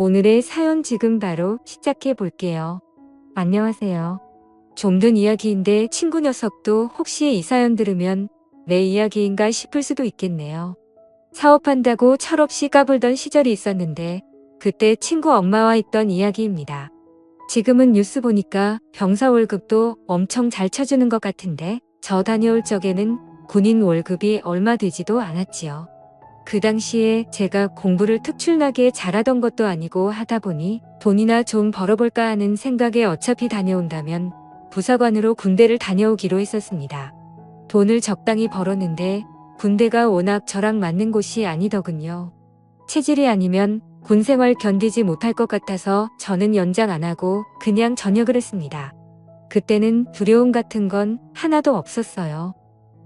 오늘의 사연 지금 바로 시작해 볼게요. 안녕하세요. 좀 전 이야기인데 친구 녀석도 혹시 이 사연 들으면 내 이야기인가 싶을 수도 있겠네요. 사업한다고 철없이 까불던 시절이 있었는데 그때 친구 엄마와 있던 이야기입니다. 지금은 뉴스 보니까 병사 월급도 엄청 잘 쳐주는 것 같은데 저 다녀올 적에는 군인 월급이 얼마 되지도 않았지요. 그 당시에 제가 공부를 특출나게 잘하던 것도 아니고 하다 보니 돈이나 좀 벌어볼까 하는 생각에 어차피 다녀온다면 부사관으로 군대를 다녀오기로 했었습니다. 돈을 적당히 벌었는데 군대가 워낙 저랑 맞는 곳이 아니더군요. 체질이 아니면 군 생활 견디지 못할 것 같아서 저는 연장 안 하고 그냥 전역을 했습니다. 그때는 두려움 같은 건 하나도 없었어요.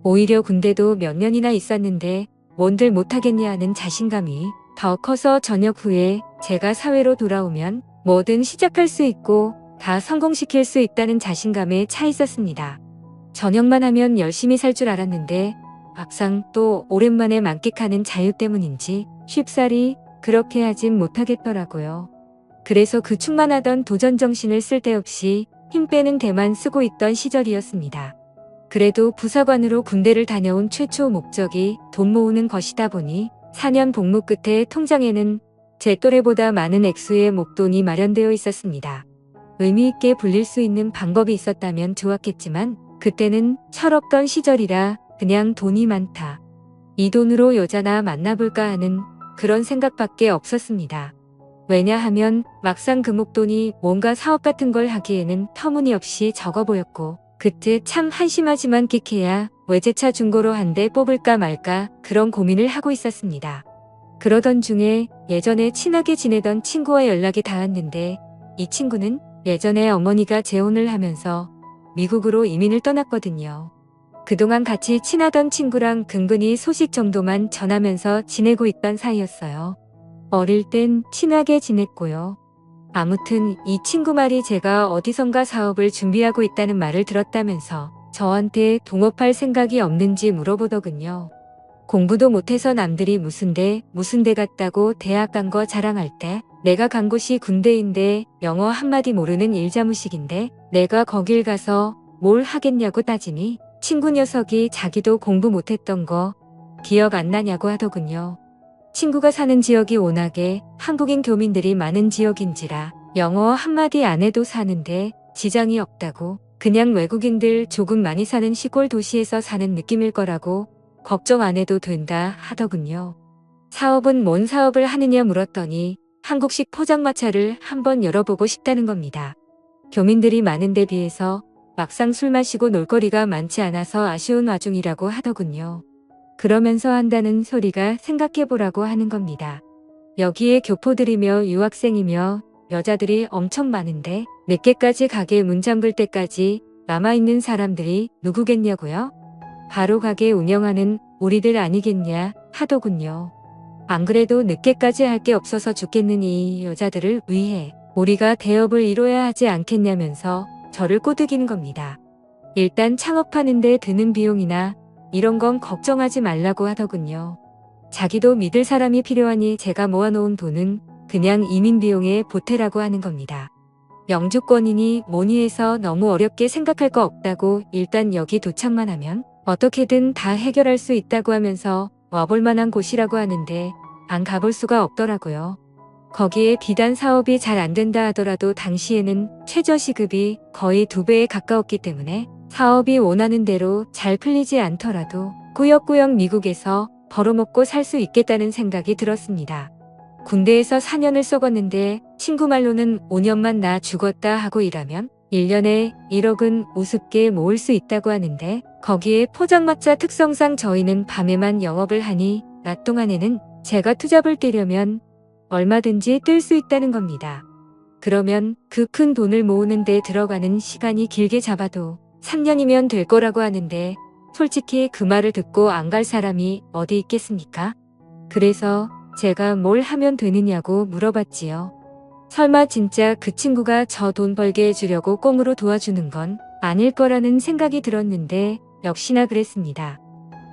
오히려 군대도 몇 년이나 있었는데 뭔들 못하겠냐 하는 자신감이 더 커서 전역 후에 제가 사회로 돌아오면 뭐든 시작할 수 있고 다 성공시킬 수 있다는 자신감에 차 있었습니다. 전역만 하면 열심히 살 줄 알았는데 막상 또 오랜만에 만끽하는 자유 때문인지 쉽사리 그렇게 하진 못하겠더라고요. 그래서 그 충만하던 도전 정신을 쓸데없이 힘 빼는 데만 쓰고 있던 시절이었습니다. 그래도 부사관으로 군대를 다녀온 최초 목적이 돈 모으는 것이다 보니 4년 복무 끝에 통장에는 제 또래보다 많은 액수의 목돈이 마련되어 있었습니다. 의미 있게 불릴 수 있는 방법이 있었다면 좋았겠지만 그때는 철없던 시절이라 그냥 돈이 많다. 이 돈으로 여자나 만나볼까 하는 그런 생각밖에 없었습니다. 왜냐하면 막상 그 목돈이 뭔가 사업 같은 걸 하기에는 터무니없이 적어 보였고 그때 참 한심하지만 끽해야 외제차 중고로 한 대 뽑을까 말까 그런 고민을 하고 있었습니다. 그러던 중에 예전에 친하게 지내던 친구와 연락이 닿았는데 이 친구는 예전에 어머니가 재혼을 하면서 미국으로 이민을 떠났거든요. 그동안 같이 친하던 친구랑 근근히 소식 정도만 전하면서 지내고 있던 사이였어요. 어릴 땐 친하게 지냈고요. 아무튼 이 친구 말이 제가 어디선가 사업을 준비하고 있다는 말을 들었다면서 저한테 동업할 생각이 없는지 물어보더군요. 공부도 못해서 남들이 무슨 대 갔다고 대학 간 거 자랑할 때 내가 간 곳이 군대인데 영어 한마디 모르는 일자무식인데 내가 거길 가서 뭘 하겠냐고 따지니 친구 녀석이 자기도 공부 못했던 거 기억 안 나냐고 하더군요. 친구가 사는 지역이 워낙에 한국인 교민들이 많은 지역인지라 영어 한마디 안 해도 사는데 지장이 없다고 그냥 외국인들 조금 많이 사는 시골 도시에서 사는 느낌일 거라고 걱정 안 해도 된다 하더군요. 사업은 뭔 사업을 하느냐 물었더니 한국식 포장마차를 한번 열어보고 싶다는 겁니다. 교민들이 많은 데 비해서 막상 술 마시고 놀거리가 많지 않아서 아쉬운 와중이라고 하더군요. 그러면서 한다는 소리가 생각해보라고 하는 겁니다. 여기에 교포들이며 유학생이며 여자들이 엄청 많은데 늦게까지 가게 문 잠글 때까지 남아있는 사람들이 누구겠냐고요? 바로 가게 운영하는 우리들 아니겠냐 하더군요. 안 그래도 늦게까지 할 게 없어서 죽겠는 이 여자들을 위해 우리가 대업을 이뤄야 하지 않겠냐면서 저를 꼬드기는 겁니다. 일단 창업하는데 드는 비용이나 이런 건 걱정하지 말라고 하더군요. 자기도 믿을 사람이 필요하니 제가 모아놓은 돈은 그냥 이민 비용에 보태라고 하는 겁니다. 영주권이니 뭐니 해서 너무 어렵게 생각할 거 없다고 일단 여기 도착만 하면 어떻게든 다 해결할 수 있다고 하면서 와볼 만한 곳이라고 하는데 안 가볼 수가 없더라고요. 거기에 비단 사업이 잘 안 된다 하더라도 당시에는 최저시급이 거의 2배에 가까웠기 때문에 사업이 원하는 대로 잘 풀리지 않더라도 꾸역꾸역 미국에서 벌어먹고 살 수 있겠다는 생각이 들었습니다. 군대에서 4년을 썩었는데 친구 말로는 5년만 나 죽었다 하고 일하면 1년에 1억은 우습게 모을 수 있다고 하는데 거기에 포장마차 특성상 저희는 밤에만 영업을 하니 낮 동안에는 제가 투잡을 뛰려면 얼마든지 뜰 수 있다는 겁니다. 그러면 그 큰 돈을 모으는 데 들어가는 시간이 길게 잡아도 3년이면 될 거라고 하는데 솔직히 그 말을 듣고 안 갈 사람이 어디 있겠습니까? 그래서 제가 뭘 하면 되느냐고 물어봤지요. 설마 진짜 그 친구가 저 돈 벌게 해주려고 꽁으로 도와주는 건 아닐 거라는 생각이 들었는데 역시나 그랬습니다.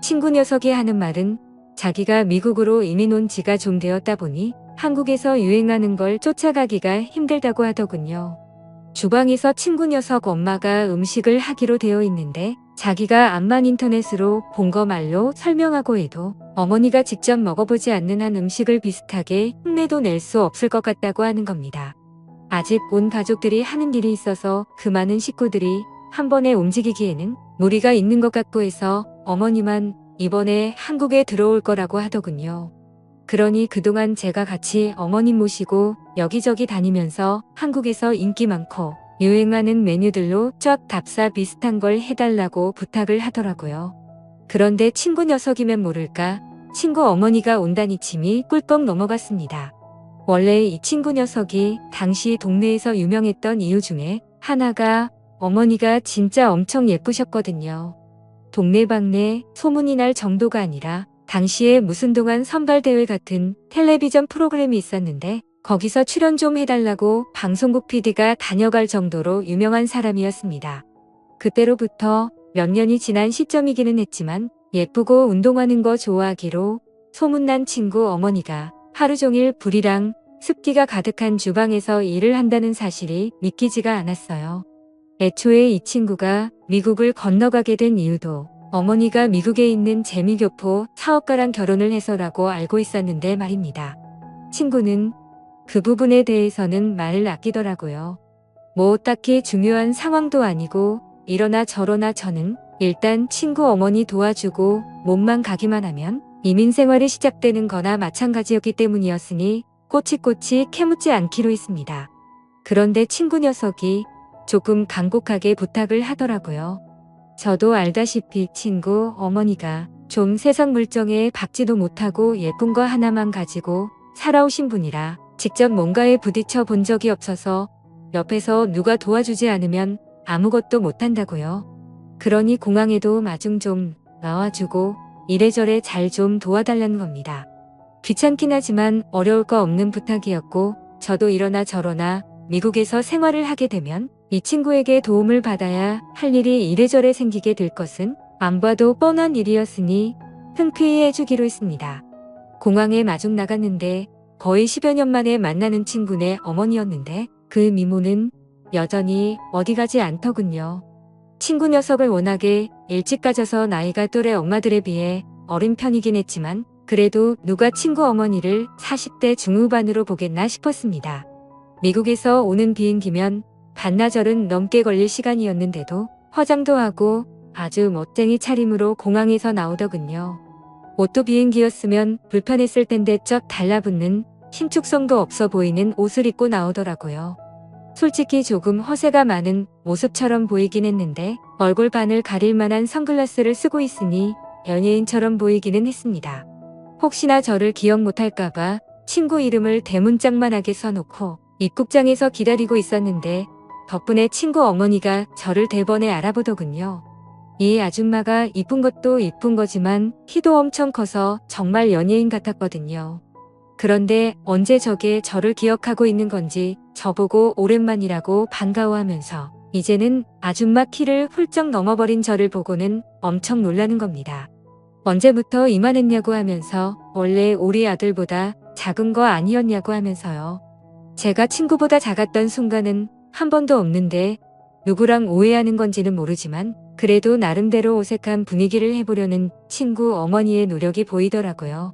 친구 녀석이 하는 말은 자기가 미국으로 이민 온 지가 좀 되었다 보니 한국에서 유행하는 걸 쫓아가기가 힘들다고 하더군요. 주방에서 친구 녀석 엄마가 음식을 하기로 되어 있는데 자기가 암만 인터넷으로 본 거 말로 설명하고 해도 어머니가 직접 먹어보지 않는 한 음식을 비슷하게 흉내도 낼 수 없을 것 같다고 하는 겁니다. 아직 온 가족들이 하는 일이 있어서 그 많은 식구들이 한 번에 움직이기에는 무리가 있는 것 같고 해서 어머니만 이번에 한국에 들어올 거라고 하더군요. 그러니 그동안 제가 같이 어머님 모시고 여기저기 다니면서 한국에서 인기 많고 유행하는 메뉴들로 쫙 답사 비슷한 걸 해달라고 부탁을 하더라고요. 그런데 친구 녀석이면 모를까 친구 어머니가 온다니 침이 꿀꺽 넘어갔습니다. 원래 이 친구 녀석이 당시 동네에서 유명했던 이유 중에 하나가 어머니가 진짜 엄청 예쁘셨거든요. 동네방네 소문이 날 정도가 아니라 당시에 무슨 동안 선발대회 같은 텔레비전 프로그램이 있었는데 거기서 출연 좀 해달라고 방송국 PD가 다녀갈 정도로 유명한 사람이었습니다. 그때로부터 몇 년이 지난 시점이기는 했지만 예쁘고 운동하는 거 좋아하기로 소문난 친구 어머니가 하루 종일 불이랑 습기가 가득한 주방에서 일을 한다는 사실이 믿기지가 않았어요. 애초에 이 친구가 미국을 건너가게 된 이유도 어머니가 미국에 있는 재미교포 사업가랑 결혼을 해서라고 알고 있었는데 말입니다. 친구는 그 부분에 대해서는 말을 아끼더라고요. 뭐 딱히 중요한 상황도 아니고 이러나 저러나 저는 일단 친구 어머니 도와주고 몸만 가기만 하면 이민 생활이 시작되는 거나 마찬가지였기 때문이었으니 꼬치꼬치 캐묻지 않기로 했습니다. 그런데 친구 녀석이 조금 간곡하게 부탁을 하더라고요. 저도 알다시피 친구 어머니가 좀 세상 물정에 박지도 못하고 예쁜 거 하나만 가지고 살아오신 분이라 직접 뭔가에 부딪혀 본 적이 없어서 옆에서 누가 도와주지 않으면 아무것도 못한다고요. 그러니 공항에도 마중 좀 나와주고 이래저래 잘 좀 도와달라는 겁니다. 귀찮긴 하지만 어려울 거 없는 부탁이었고 저도 이러나 저러나 미국에서 생활을 하게 되면 이 친구에게 도움을 받아야 할 일이 이래저래 생기게 될 것은 안 봐도 뻔한 일이었으니 흔쾌히 해주기로 했습니다. 공항에 마중 나갔는데 거의 10여 년 만에 만나는 친구네 어머니였는데 그 미모는 여전히 어디 가지 않더군요. 친구 녀석을 워낙에 일찍 가져서 나이가 또래 엄마들에 비해 어린 편이긴 했지만 그래도 누가 친구 어머니를 40대 중후반으로 보겠나 싶었습니다. 미국에서 오는 비행기면 반나절은 넘게 걸릴 시간이었는데도 화장도 하고 아주 멋쟁이 차림으로 공항에서 나오더군요. 오토 비행기였으면 불편했을 텐데 쩍 달라붙는 신축성도 없어 보이는 옷을 입고 나오더라고요. 솔직히 조금 허세가 많은 모습처럼 보이긴 했는데 얼굴 반을 가릴 만한 선글라스를 쓰고 있으니 연예인처럼 보이기는 했습니다. 혹시나 저를 기억 못할까봐 친구 이름을 대문짝만하게 써놓고 입국장에서 기다리고 있었는데 덕분에 친구 어머니가 저를 대번에 알아보더군요. 이 아줌마가 이쁜 것도 이쁜 거지만 키도 엄청 커서 정말 연예인 같았거든요. 그런데 언제 저게 저를 기억하고 있는 건지 저보고 오랜만이라고 반가워하면서 이제는 아줌마 키를 훌쩍 넘어버린 저를 보고는 엄청 놀라는 겁니다. 언제부터 이만했냐고 하면서 원래 우리 아들보다 작은 거 아니었냐고 하면서요. 제가 친구보다 작았던 순간은 한 번도 없는데 누구랑 오해하는 건지는 모르지만 그래도 나름대로 어색한 분위기를 해보려는 친구 어머니의 노력이 보이더라고요.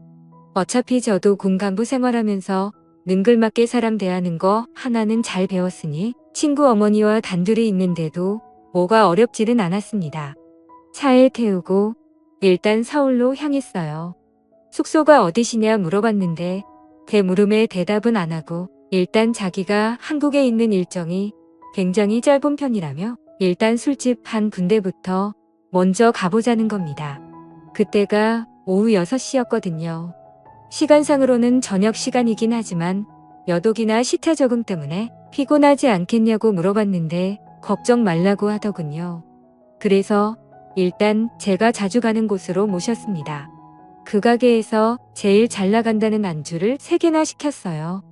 어차피 저도 군 간부 생활하면서 능글맞게 사람 대하는 거 하나는 잘 배웠으니 친구 어머니와 단둘이 있는데도 뭐가 어렵지는 않았습니다. 차에 태우고 일단 서울로 향했어요. 숙소가 어디시냐 물어봤는데 제 물음에 대답은 안 하고 일단 자기가 한국에 있는 일정이 굉장히 짧은 편이라며 일단 술집 한 군데부터 먼저 가보자는 겁니다. 그때가 오후 6시였거든요. 시간상으로는 저녁 시간이긴 하지만 여독이나 시차 적응 때문에 피곤하지 않겠냐고 물어봤는데 걱정 말라고 하더군요. 그래서 일단 제가 자주 가는 곳으로 모셨습니다. 그 가게에서 제일 잘 나간다는 안주를 3개나 시켰어요.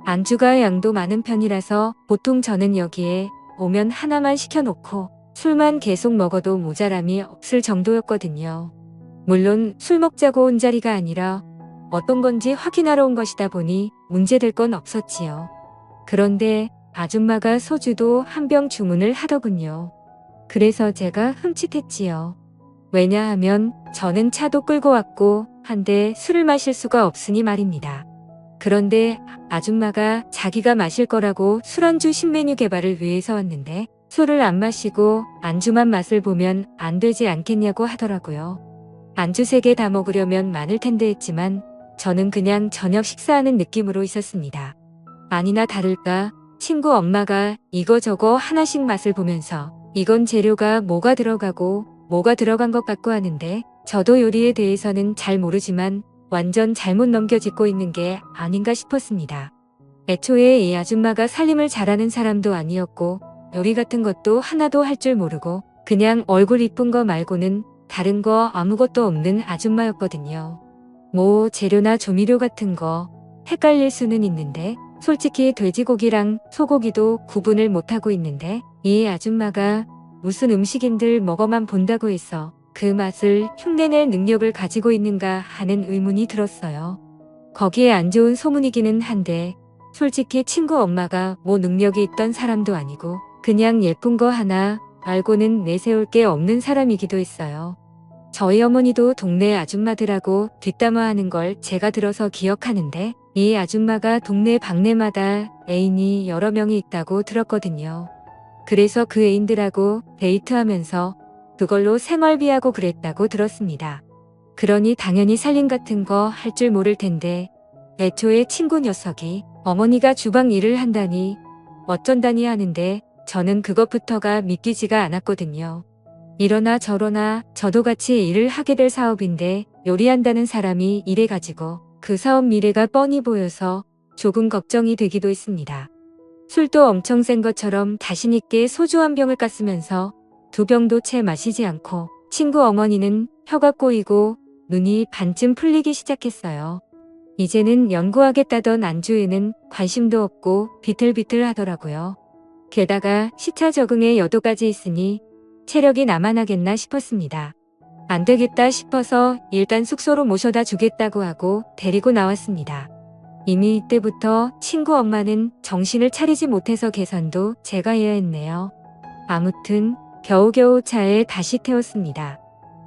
안주가 양도 많은 편이라서 보통 저는 여기에 오면 하나만 시켜놓고 술만 계속 먹어도 모자람이 없을 정도였거든요. 물론 술 먹자고 온 자리가 아니라 어떤 건지 확인하러 온 것이다 보니 문제될 건 없었지요. 그런데 아줌마가 소주도 한 병 주문을 하더군요. 그래서 제가 흠칫했지요. 왜냐하면 저는 차도 끌고 왔고 한데 술을 마실 수가 없으니 말입니다. 그런데 아줌마가 자기가 마실 거라고 술안주 신메뉴 개발을 위해서 왔는데 술을 안 마시고 안주만 맛을 보면 안 되지 않겠냐고 하더라고요. 안주 3개 다 먹으려면 많을 텐데 했지만 저는 그냥 저녁 식사하는 느낌으로 있었습니다. 아니나 다를까 친구 엄마가 이거저거 하나씩 맛을 보면서 이건 재료가 뭐가 들어가고 뭐가 들어간 것 같고 하는데 저도 요리에 대해서는 잘 모르지만 완전 잘못 넘겨짚고 있는 게 아닌가 싶었습니다. 애초에 이 아줌마가 살림을 잘하는 사람도 아니었고 요리 같은 것도 하나도 할 줄 모르고 그냥 얼굴 이쁜 거 말고는 다른 거 아무것도 없는 아줌마였거든요. 뭐 재료나 조미료 같은 거 헷갈릴 수는 있는데 솔직히 돼지고기랑 소고기도 구분을 못하고 있는데 이 아줌마가 무슨 음식인들 먹어만 본다고 해서 그 맛을 흉내낼 능력을 가지고 있는가 하는 의문이 들었어요. 거기에 안 좋은 소문이기는 한데 솔직히 친구 엄마가 뭐 능력이 있던 사람도 아니고 그냥 예쁜 거 하나 말고는 내세울 게 없는 사람이기도 했어요. 저희 어머니도 동네 아줌마들하고 뒷담화하는 걸 제가 들어서 기억하는데 이 아줌마가 동네 방네마다 애인이 여러 명이 있다고 들었거든요. 그래서 그 애인들하고 데이트하면서 그걸로 생활비하고 그랬다고 들었습니다. 그러니 당연히 살림 같은 거 할 줄 모를 텐데 애초에 친구 녀석이 어머니가 주방 일을 한다니 어쩐다니 하는데 저는 그것부터가 믿기지가 않았거든요. 이러나 저러나 저도 같이 일을 하게 될 사업인데 요리한다는 사람이 이래가지고 그 사업 미래가 뻔히 보여서 조금 걱정이 되기도 했습니다. 술도 엄청 센 것처럼 자신 있게 소주 한 병을 깠으면서 2병도 채 마시지 않고 친구 어머니는 혀가 꼬이고 눈이 반쯤 풀리기 시작했어요. 이제는 연구하겠다던 안주에는 관심도 없고 비틀비틀 하더라고요. 게다가 시차 적응에 여도까지 있으니 체력이 남아나겠나 싶었습니다. 안 되겠다 싶어서 일단 숙소로 모셔다 주겠다고 하고 데리고 나왔습니다. 이미 이때부터 친구 엄마는 정신을 차리지 못해서 계산도 제가 해야 했네요. 아무튼 겨우겨우 차에 다시 태웠습니다.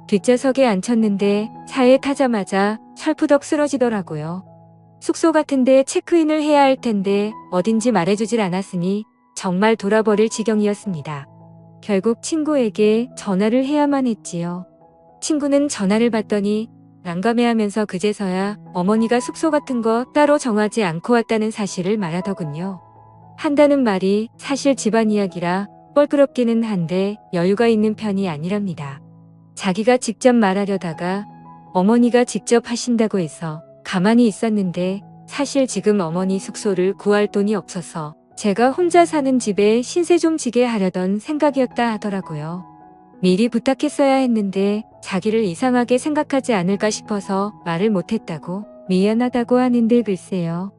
뒷좌석에 앉혔는데 차에 타자마자 철푸덕 쓰러지더라고요. 숙소 같은데 체크인을 해야 할 텐데 어딘지 말해주질 않았으니 정말 돌아버릴 지경이었습니다. 결국 친구에게 전화를 해야만 했지요. 친구는 전화를 받더니 난감해하면서 그제서야 어머니가 숙소 같은 거 따로 정하지 않고 왔다는 사실을 말하더군요. 한다는 말이 사실 집안 이야기라 뻘끄럽기는 한데 여유가 있는 편이 아니랍니다. 자기가 직접 말하려다가 어머니가 직접 하신다고 해서 가만히 있었는데 사실 지금 어머니 숙소를 구할 돈이 없어서 제가 혼자 사는 집에 신세 좀 지게 하려던 생각이었다 하더라고요. 미리 부탁했어야 했는데 자기를 이상하게 생각하지 않을까 싶어서 말을 못했다고 미안하다고 하는데 글쎄요.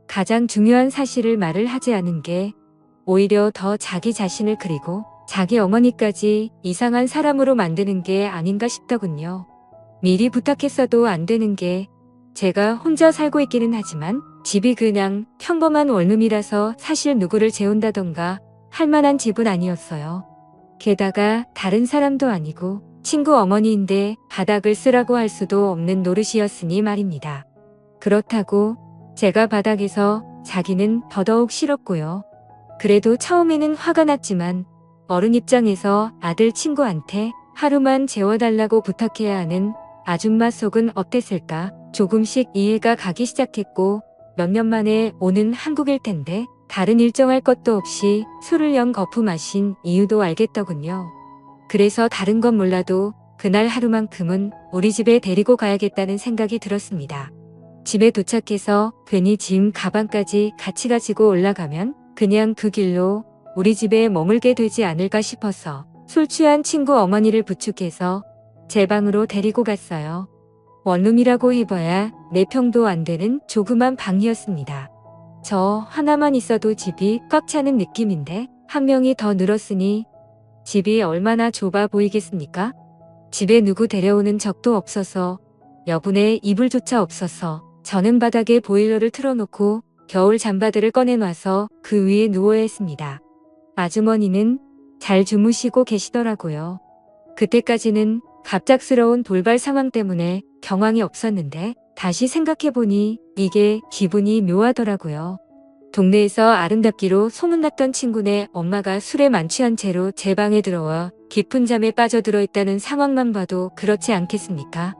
가장 중요한 사실을 말을 하지 않은 게 오히려 더 자기 자신을 그리고 자기 어머니까지 이상한 사람으로 만드는 게 아닌가 싶더군요. 미리 부탁했어도 안 되는 게 제가 혼자 살고 있기는 하지만 집이 그냥 평범한 원룸이라서 사실 누구를 재운다던가 할 만한 집은 아니었어요. 게다가 다른 사람도 아니고 친구 어머니인데 바닥을 쓰라고 할 수도 없는 노릇이었으니 말입니다. 그렇다고 제가 바닥에서 자기는 더더욱 싫었고요. 그래도 처음에는 화가 났지만 어른 입장에서 아들 친구한테 하루만 재워달라고 부탁해야 하는 아줌마 속은 어땠을까 조금씩 이해가 가기 시작했고 몇 년 만에 오는 한국일 텐데 다른 일정할 것도 없이 술을 영 거푸 마신 이유도 알겠더군요. 그래서 다른 건 몰라도 그날 하루만큼은 우리 집에 데리고 가야겠다는 생각이 들었습니다. 집에 도착해서 괜히 짐 가방까지 같이 가지고 올라가면 그냥 그 길로 우리 집에 머물게 되지 않을까 싶어서 술 취한 친구 어머니를 부축해서 제 방으로 데리고 갔어요. 원룸이라고 해봐야 4평도 안 되는 조그만 방이었습니다. 저 하나만 있어도 집이 꽉 차는 느낌인데 한 명이 더 늘었으니 집이 얼마나 좁아 보이겠습니까? 집에 누구 데려오는 적도 없어서 여분의 이불조차 없어서 저는 바닥에 보일러를 틀어놓고 겨울 잠바들을 꺼내놔서 그 위에 누워야 했습니다. 아주머니는 잘 주무시고 계시더라고요. 그때까지는 갑작스러운 돌발 상황 때문에 경황이 없었는데 다시 생각해보니 이게 기분이 묘하더라고요. 동네에서 아름답기로 소문났던 친구네 엄마가 술에 만취한 채로 제 방에 들어와 깊은 잠에 빠져들어 있다는 상황만 봐도 그렇지 않겠습니까?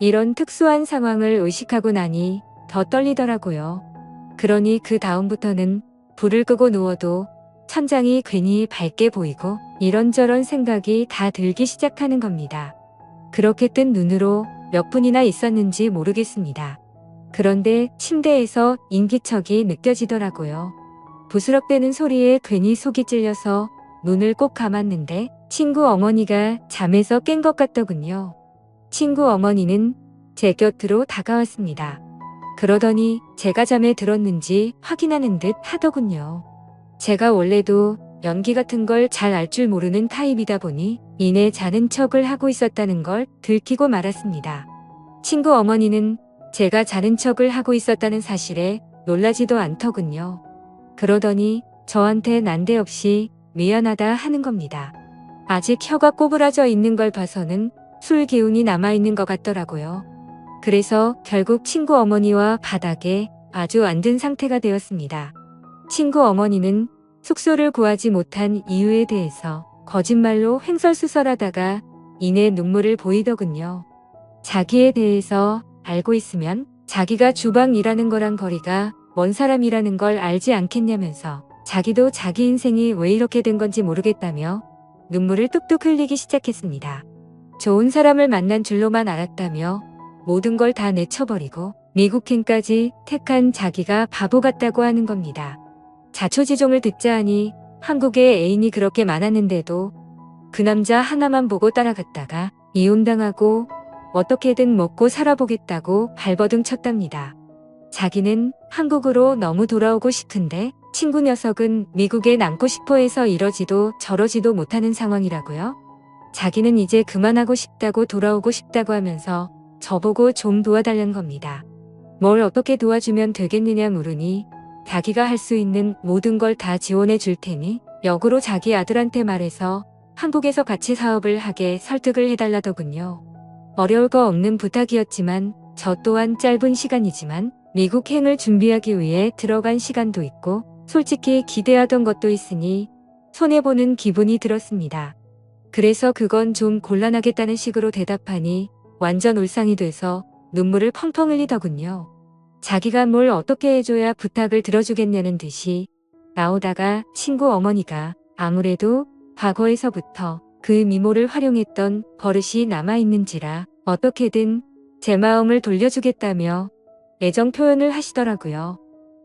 이런 특수한 상황을 의식하고 나니 더 떨리더라고요. 그러니 그 다음부터는 불을 끄고 누워도 천장이 괜히 밝게 보이고 이런저런 생각이 다 들기 시작하는 겁니다. 그렇게 뜬 눈으로 몇 분이나 있었는지 모르겠습니다. 그런데 침대에서 인기척이 느껴지더라고요. 부스럭대는 소리에 괜히 속이 찔려서 눈을 꼭 감았는데 친구 어머니가 잠에서 깬 것 같더군요. 친구 어머니는 제 곁으로 다가왔습니다. 그러더니 제가 잠에 들었는지 확인하는 듯 하더군요. 제가 원래도 연기 같은 걸 잘 알 줄 모르는 타입이다 보니 이내 자는 척을 하고 있었다는 걸 들키고 말았습니다. 친구 어머니는 제가 자는 척을 하고 있었다는 사실에 놀라지도 않더군요. 그러더니 저한테 난데없이 미안하다 하는 겁니다. 아직 혀가 꼬부라져 있는 걸 봐서는 술 기운이 남아있는 것 같더라고요. 그래서 결국 친구 어머니와 바닥에 아주 앉은 상태가 되었습니다. 친구 어머니는 숙소를 구하지 못한 이유에 대해서 거짓말로 횡설수설하다가 이내 눈물을 보이더군요. 자기에 대해서 알고 있으면 자기가 주방 일하는 거랑 거리가 먼 사람이라는 걸 알지 않겠냐면서 자기도 자기 인생이 왜 이렇게 된 건지 모르겠다며 눈물을 뚝뚝 흘리기 시작했습니다. 좋은 사람을 만난 줄로만 알았다며 모든 걸 다 내쳐버리고 미국행까지 택한 자기가 바보 같다고 하는 겁니다. 자초지종을 듣자 하니 한국에 애인이 그렇게 많았는데도 그 남자 하나만 보고 따라갔다가 이혼당하고 어떻게든 먹고 살아보겠다고 발버둥 쳤답니다. 자기는 한국으로 너무 돌아오고 싶은데 친구 녀석은 미국에 남고 싶어 해서 이러지도 저러지도 못하는 상황이라고요. 자기는 이제 그만하고 싶다고 돌아오고 싶다고 하면서 저보고 좀 도와달라는 겁니다. 뭘 어떻게 도와주면 되겠느냐 물으니 자기가 할 수 있는 모든 걸 다 지원해 줄 테니 역으로 자기 아들한테 말해서 한국에서 같이 사업을 하게 설득을 해달라더군요. 어려울 거 없는 부탁이었지만 저 또한 짧은 시간이지만 미국행을 준비하기 위해 들어간 시간도 있고 솔직히 기대하던 것도 있으니 손해보는 기분이 들었습니다. 그래서 그건 좀 곤란하겠다는 식으로 대답하니 완전 울상이 돼서 눈물을 펑펑 흘리더군요. 자기가 뭘 어떻게 해줘야 부탁을 들어주겠냐는 듯이 나오다가 친구 어머니가 아무래도 과거에서부터 그 미모를 활용했던 버릇이 남아있는지라 어떻게든 제 마음을 돌려주겠다며 애정 표현을 하시더라고요.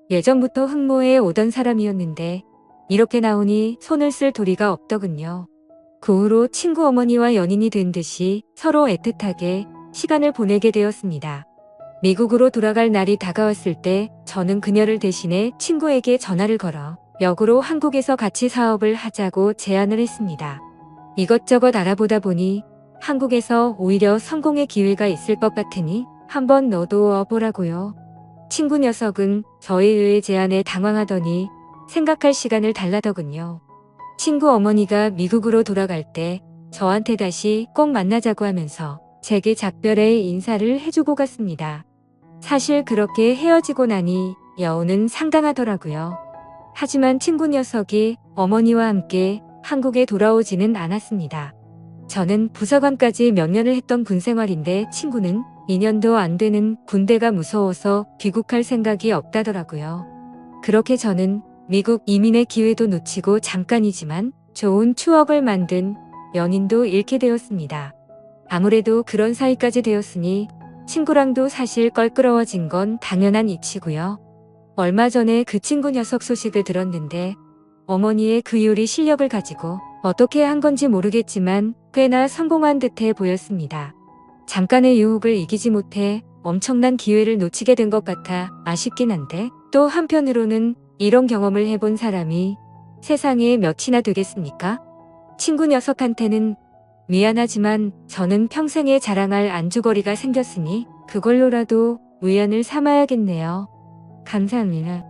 예전부터 흑모에 오던 사람이었는데 이렇게 나오니 손을 쓸 도리가 없더군요. 그 후로 친구 어머니와 연인이 된 듯이 서로 애틋하게 시간을 보내게 되었습니다. 미국으로 돌아갈 날이 다가왔을 때 저는 그녀를 대신해 친구에게 전화를 걸어 역으로 한국에서 같이 사업을 하자고 제안을 했습니다. 이것저것 알아보다 보니 한국에서 오히려 성공의 기회가 있을 것 같으니 한번 너도 와보라고요. 친구 녀석은 저의 의외의 제안에 당황하더니 생각할 시간을 달라더군요. 친구 어머니가 미국으로 돌아갈 때 저한테 다시 꼭 만나자고 하면서 제게 작별의 인사를 해주고 갔습니다. 사실 그렇게 헤어지고 나니 여운은 상당하더라고요. 하지만 친구 녀석이 어머니와 함께 한국에 돌아오지는 않았습니다. 저는 부사관까지 몇 년을 했던 군 생활인데 친구는 2년도 안 되는 군대가 무서워서 귀국할 생각이 없다더라고요. 그렇게 저는 미국 이민의 기회도 놓치고 잠깐이지만 좋은 추억을 만든 연인도 잃게 되었습니다. 아무래도 그런 사이까지 되었으니 친구랑도 사실 껄끄러워진 건 당연한 이치고요. 얼마 전에 그 친구 녀석 소식을 들었는데 어머니의 그 요리 실력을 가지고 어떻게 한 건지 모르겠지만 꽤나 성공한 듯해 보였습니다. 잠깐의 유혹을 이기지 못해 엄청난 기회를 놓치게 된 것 같아 아쉽긴 한데 또 한편으로는 이런 경험을 해본 사람이 세상에 몇이나 되겠습니까? 친구 녀석한테는 미안하지만 저는 평생에 자랑할 안주거리가 생겼으니 그걸로라도 위안을 삼아야겠네요. 감사합니다.